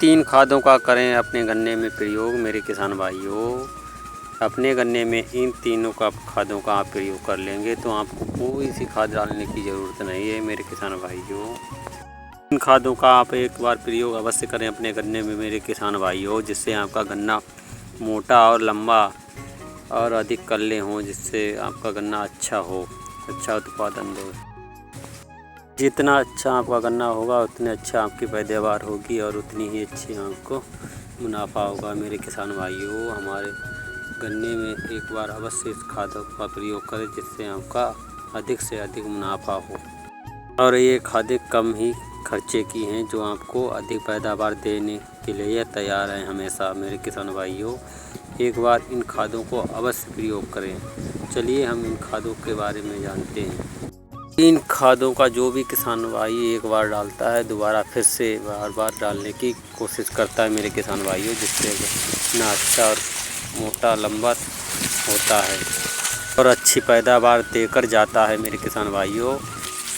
3 खादों का करें अपने गन्ने में प्रयोग मेरे किसान भाइयों। अपने गन्ने में इन तीनों का खादों का आप प्रयोग कर लेंगे तो आपको कोई सी खाद डालने की ज़रूरत नहीं है मेरे किसान भाइयों। इन खादों का आप एक बार प्रयोग अवश्य करें अपने गन्ने में मेरे किसान भाइयों, जिससे आपका गन्ना मोटा और लंबा और अधिक कल्ले हों, जिससे आपका गन्ना अच्छा हो, अच्छा उत्पादन दे। जितना अच्छा आपका गन्ना होगा उतने अच्छा आपकी पैदावार होगी और उतनी ही अच्छी आपको मुनाफा होगा मेरे किसान भाइयों। हमारे गन्ने में एक बार अवश्य इस खादों का प्रयोग करें, जिससे आपका अधिक से अधिक मुनाफा हो। और ये खादें कम ही खर्चे की हैं, जो आपको अधिक पैदावार देने के लिए तैयार हैं हमेशा मेरे किसान भाइयों। एक बार इन खादों को अवश्य प्रयोग करें। चलिए हम इन खादों के बारे में जानते हैं। इन खादों का जो भी किसान भाई एक बार डालता है दोबारा फिर से बार बार डालने की कोशिश करता है मेरे किसान भाइयों, जिससे गन्ना अच्छा और मोटा लंबा होता है और अच्छी पैदावार देकर जाता है मेरे किसान भाइयों।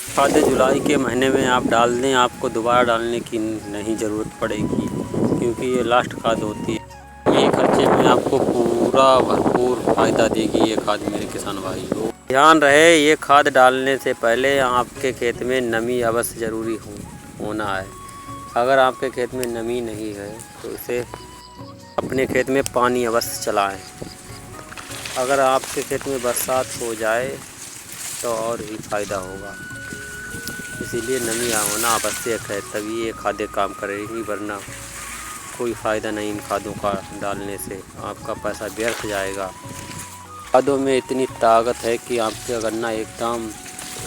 खाद जुलाई के महीने में आप डाल दें, आपको दोबारा डालने की नहीं ज़रूरत पड़ेगी, क्योंकि ये लास्ट खाद होती है। ये खर्चे में आपको पूरा भरपूर फ़ायदा देगी ये खाद मेरे किसान भाइयों। ध्यान रहे ये खाद डालने से पहले आपके खेत में नमी अवश्य ज़रूरी होना है। अगर आपके खेत में नमी नहीं है तो इसे अपने खेत में पानी अवश्य चलाएं। अगर आपके खेत में बरसात हो जाए तो और ही फ़ायदा होगा, इसीलिए नमी होना आवश्यक है, तभी ये खादें काम करेंगी, वरना कोई फ़ायदा नहीं इन खादों का डालने से, आपका पैसा व्यर्थ जाएगा। खादों में इतनी ताकत है कि आपका गन्ना एकदम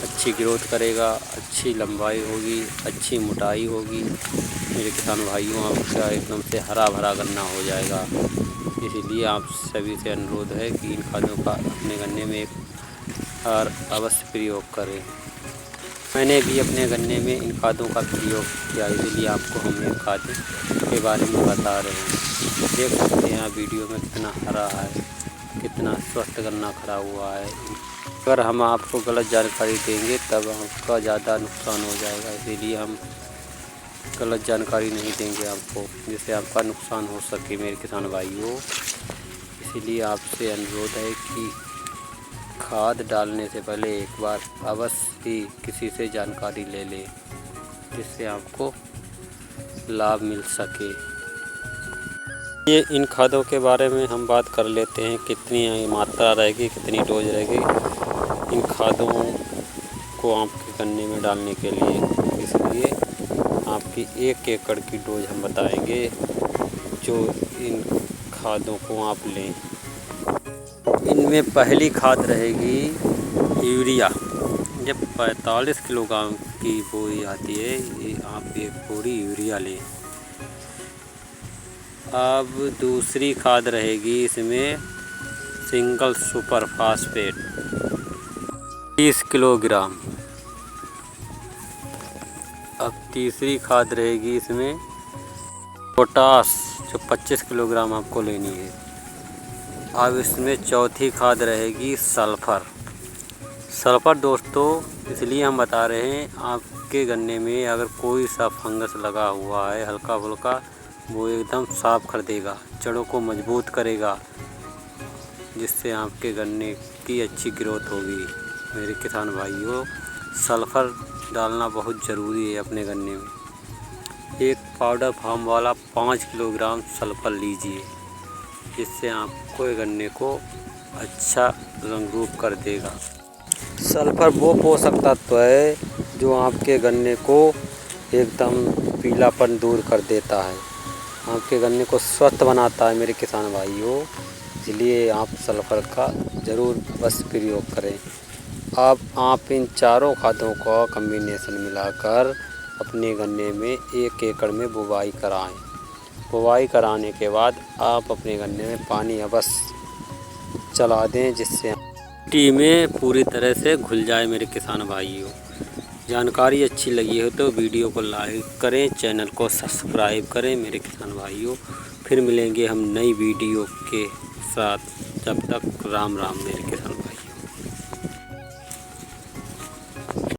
अच्छी ग्रोथ करेगा, अच्छी लंबाई होगी, अच्छी मोटाई होगी मेरे किसान भाइयों। आपका एकदम से हरा भरा गन्ना हो जाएगा। इसीलिए आप सभी से अनुरोध है कि इन खादों का अपने गन्ने में एक और अवश्य प्रयोग करें। मैंने भी अपने गन्ने में इन खादों का प्रयोग किया, इसलिए आपको हम ये खाद के बारे में बता रहे हैं। देख सकते हैं आप वीडियो में कितना हरा है, कितना स्वस्थ गन्ना खड़ा हुआ है। अगर हम आपको गलत जानकारी देंगे तब आपका ज़्यादा नुकसान हो जाएगा, इसीलिए हम गलत जानकारी नहीं देंगे आपको, जिससे आपका नुकसान हो सके मेरे किसान भाइयों। इसीलिए आपसे अनुरोध है कि खाद डालने से पहले एक बार अवश्य ही किसी से जानकारी ले लें, जिससे आपको लाभ मिल सके। ये इन खादों के बारे में हम बात कर लेते हैं, कितनी मात्रा रहेगी, कितनी डोज रहेगी इन खादों को आपके गन्ने में डालने के लिए। इसलिए आपकी 1 एकड़ की डोज हम बताएंगे, जो इन खादों को आप लें। इनमें पहली खाद रहेगी यूरिया। जब 45 किलोग्राम की बोरी आती है, ये आप एक बोरी यूरिया लें। अब दूसरी खाद रहेगी इसमें सिंगल सुपर फास्फेट 30 किलोग्राम। अब तीसरी खाद रहेगी इसमें पोटास, जो 25 किलोग्राम आपको लेनी है। अब इसमें चौथी खाद रहेगी सल्फ़र। सल्फ़र दोस्तों इसलिए हम बता रहे हैं, आपके गन्ने में अगर कोई सा फंगस लगा हुआ है हल्का फुल्का, वो एकदम साफ कर देगा, जड़ों को मजबूत करेगा, जिससे आपके गन्ने की अच्छी ग्रोथ होगी मेरे किसान भाइयों। सल्फ़र डालना बहुत ज़रूरी है अपने गन्ने में। एक पाउडर फार्म वाला 5 किलोग्राम सल्फ़र लीजिए, जिससे आपको गन्ने को अच्छा रंग रूप कर देगा। सल्फ़र वो पोषक तत्व है जो आपके गन्ने को एकदम पीलापन दूर कर देता है, आपके गन्ने को स्वस्थ बनाता है मेरे किसान भाइयों। इसलिए आप सल्फ़र का ज़रूर बस प्रयोग करें। अब आप इन चारों खादों का कम्बिनेशन मिलाकर अपने गन्ने में 1 एकड़ में बुवाई कराएं। बुवाई कराने के बाद आप अपने गन्ने में पानी अवश्य चला दें, जिससे मिट्टी में पूरी तरह से घुल जाए मेरे किसान भाइयों। जानकारी अच्छी लगी हो तो वीडियो को लाइक करें, चैनल को सब्सक्राइब करें मेरे किसान भाइयों। फिर मिलेंगे हम नई वीडियो के साथ, जब तक राम राम मेरे किसान।